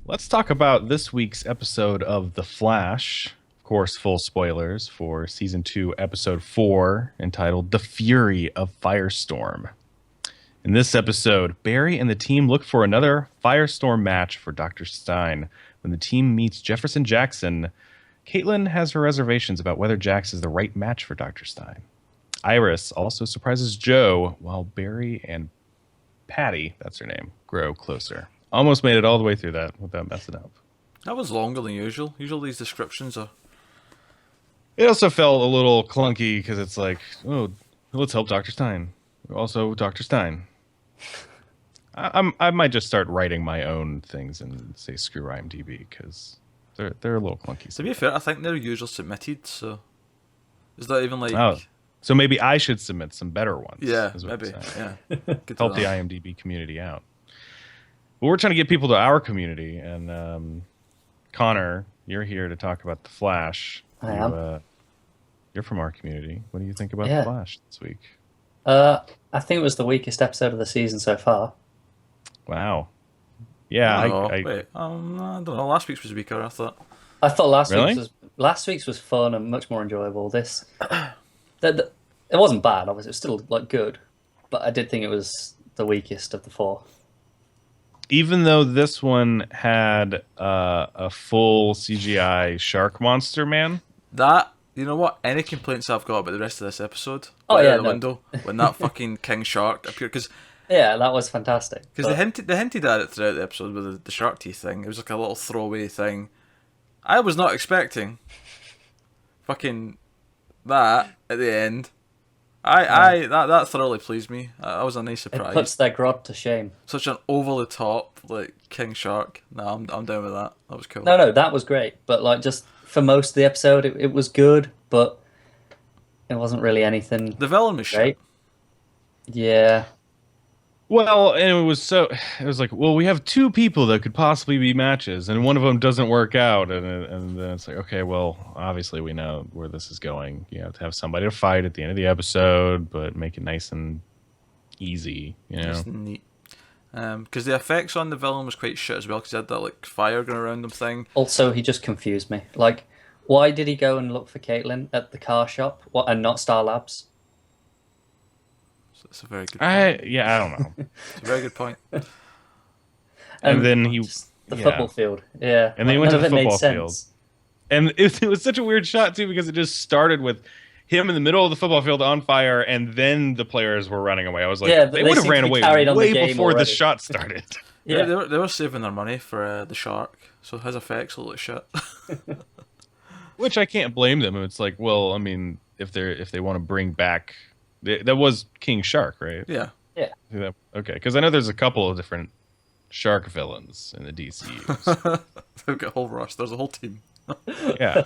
Let's talk about this week's episode of The Flash. Of course, full spoilers for season 2, episode 4, entitled The Fury of Firestorm. In this episode, Barry and the team look for another Firestorm match for Dr. Stein. When the team meets Jefferson Jackson, Caitlin has her reservations about whether Jax is the right match for Dr. Stein. Iris also surprises Joe while Barry and Patty, that's her name, grow closer. Almost made it all the way through that without messing up. That was longer than usual. Usually these descriptions are... It also felt a little clunky because it's like, oh, let's help Dr. Stein. Also, Dr. Stein. I might just start writing my own things and say screw IMDb because they're a little clunky. To be fair, I think they're usually submitted, so... Is that even like... Oh, so maybe I should submit some better ones. Yeah, maybe. Yeah. Help the IMDb community out. Well, we're trying to get people to our community, and Connor, you're here to talk about The Flash. I am. You're from our community. What do you think about The Flash this week? I think it was the weakest episode of the season so far. Wow. Yeah, I don't know. Last week's was weaker, I thought. I thought Really? last week's was fun and much more enjoyable. This, it wasn't bad. Obviously, it was still like good, but I did think it was the weakest of the four. Even though this one had a full CGI shark monster man. That, you know what? Any complaints I've got about the rest of this episode? Oh, out yeah, the window when that fucking king shark appeared, because Yeah, that was fantastic. they hinted at it throughout the episode with the shark teeth thing. It was like a little throwaway thing. I was not expecting fucking that at the end. That thoroughly pleased me. That was a nice It surprise. puts their grod to shame. Such an over the top like king shark. No, I'm down with that. That was cool. No, that was great. But like, just for most of the episode, it was good, but it wasn't really anything The villain was great. shit. Yeah. Well, and it was like, well, we have two people that could possibly be matches, and one of them doesn't work out, and then it's like, okay, well, obviously we know where this is going. You have to have somebody to fight at the end of the episode, but make it nice and easy, you know. Just neat. Because the effects on the villain was quite shit as well, because he had that like fire going around him thing. Also, he just confused me. Like, why did he go and look for Caitlin at the car shop and not Star Labs? So it's a very good point. I don't know. It's a very good point. And then he The football field. Yeah. And then he Like, went to none the of it made football field. sense. And it was such a weird shot too because it just started with him in the middle of the football field on fire, and then the players were running away. I was like, Yeah, they they would have seem to ran be away carried on the way game before the already. shot started. Yeah, Yeah. they were saving their money for the shark, so his effects look like shit. Which I can't blame them. It's like, well, I mean, if they want to bring back, that was King Shark, right? Yeah. Yeah. Okay, because I know there's a couple of different shark villains in the DCU. They've got a whole rush. There's a whole team. Yeah.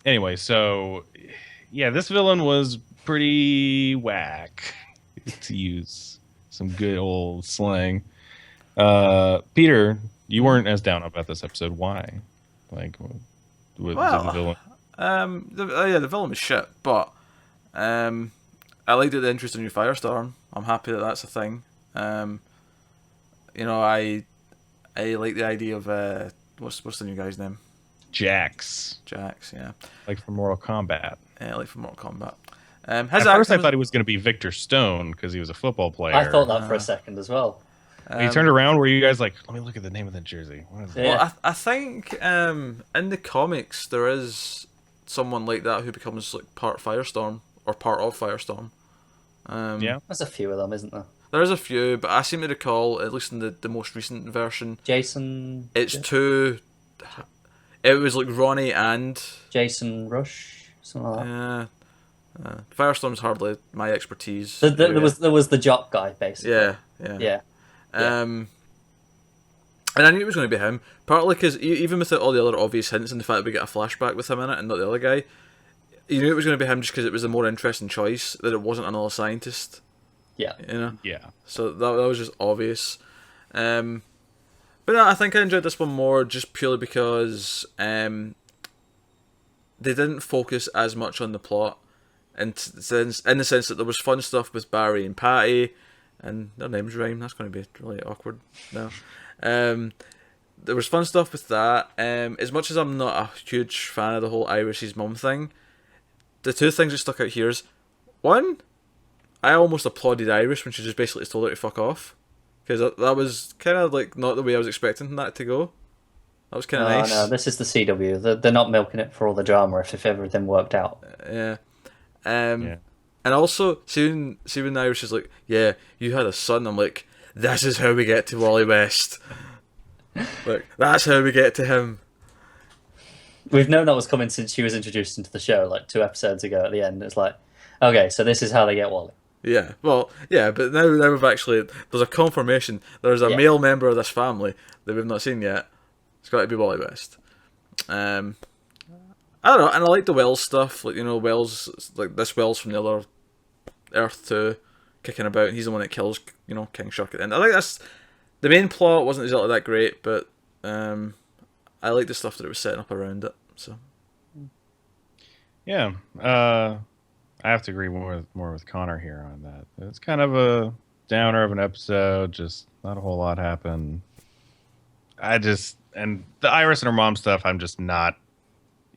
Anyway, so yeah, this villain was pretty whack, to use some good old slang. Peter, you weren't as down about this episode. Why? Like, with the villain? The villain was shit, but I liked the interest in new Firestorm. I'm happy that that's a thing. I like the idea of what's the new guy's name? Jax, Yeah. like from Mortal Kombat. Yeah, like from Mortal Kombat. At first, I thought he was going to be Victor Stone because he was a football player. I thought that for a second as well. When he turned around, were you guys like, let me look at the name of the jersey? What is it? Yeah. Well, I think in the comics there is someone like that who becomes like part Firestorm or part of Firestorm. Yeah. There's a few of them, isn't there? There is a few, but I seem to recall, at least in the most recent version, Jason. it's two. It was like Ronnie and Jason Rush, something like that. Firestorm's hardly my expertise. There was the jock guy basically. Yeah. Yeah. And I knew it was going to be him, partly because even without all the other obvious hints and the fact that we get a flashback with him in it and not the other guy, you knew it was going to be him just because it was a more interesting choice that it wasn't another scientist. Yeah. You know. Yeah. So that was just obvious. But no, I think I enjoyed this one more just purely because they didn't focus as much on the plot, and in the sense that there was fun stuff with Barry and Patty. and their names rhyme. That's going to be really awkward now. There was fun stuff with that. As much as I'm not a huge fan of the whole Irish's mum thing, the two things that stuck out here is, one, I almost applauded Irish when she just basically told her to fuck off. Because that was kind of like not the way I was expecting that to go. That was kind of nice. No, this is the CW. They're not milking it for all the drama if everything worked out. Yeah. Yeah. And also, see when Irish is like, yeah, you had a son. I'm like, this is how we get to Wally West. Like, that's how we get to him. We've known that was coming since she was introduced into the show, like 2 episodes ago at the end. It's like, okay, so this is how they get Wally. Yeah, well, yeah, but now we've actually, there's a confirmation. There's a male member of this family that we've not seen yet. It's got to be Wally West. I don't know, and I like the Wells stuff. Like, Wells, like this Wells from the other Earth 2 kicking about, and he's the one that kills, King Shark at the end. I think that's, the main plot wasn't exactly that great, but I like the stuff that it was setting up around it. So Yeah. I have to agree more with Connor here on that. It's kind of a downer of an episode, just not a whole lot happened. And the Iris and her mom stuff, I'm just not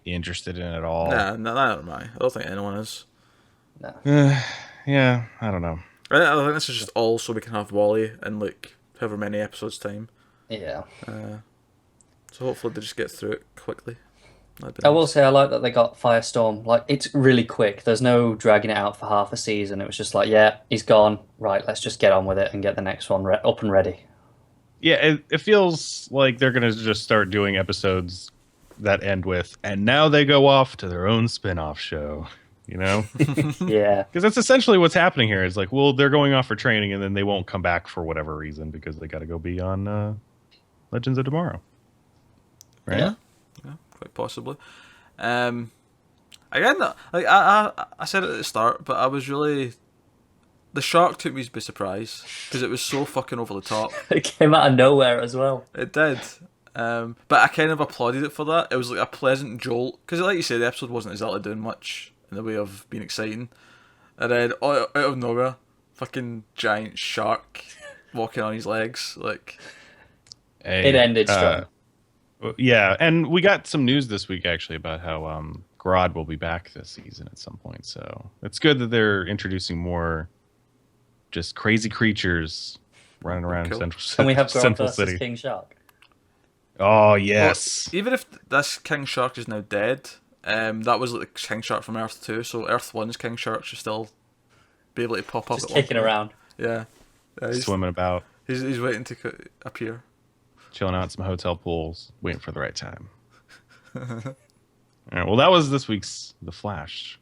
interested in at all. no, not mine. I don't think anyone is. No. Yeah, I don't know. I think this is just all so we can have Wally in like however many episodes time. Yeah. So hopefully they just get through it quickly. I will say I like that they got Firestorm. Like, it's really quick. There's no dragging it out for half a season. It was just like, yeah, he's gone. Right, let's just get on with it and get the next one up and ready. Yeah, it feels like they're going to just start doing episodes that end with, and now they go off to their own spin-off show, Yeah. Because that's essentially what's happening here. It's like, well, they're going off for training, and then they won't come back for whatever reason because they got to go be on Legends of Tomorrow. Right? Yeah, quite possibly. Again, like I said it at the start, but I was really, the shark took me by surprise because it was so fucking over the top. It came out of nowhere as well. It did. But I kind of applauded it for that. It was like a pleasant jolt because, like you said, the episode wasn't exactly doing much in the way of being exciting, and then out of nowhere, fucking giant shark walking on his legs, like. It ended strong. Yeah, and we got some news this week actually about how Grodd will be back this season at some point. So it's good that they're introducing more just crazy creatures running around Cool. in Can we have Grodd Central versus City. King Shark? Oh yes. Well, even if this King Shark is now dead, that was like the King Shark from Earth 2, so Earth 1's King Shark should still be able to pop up. Just at one kicking point. around. Yeah, he's Swimming about, He's waiting to appear. chilling out in some hotel pools, waiting for the right time. All right, well, that was this week's The Flash.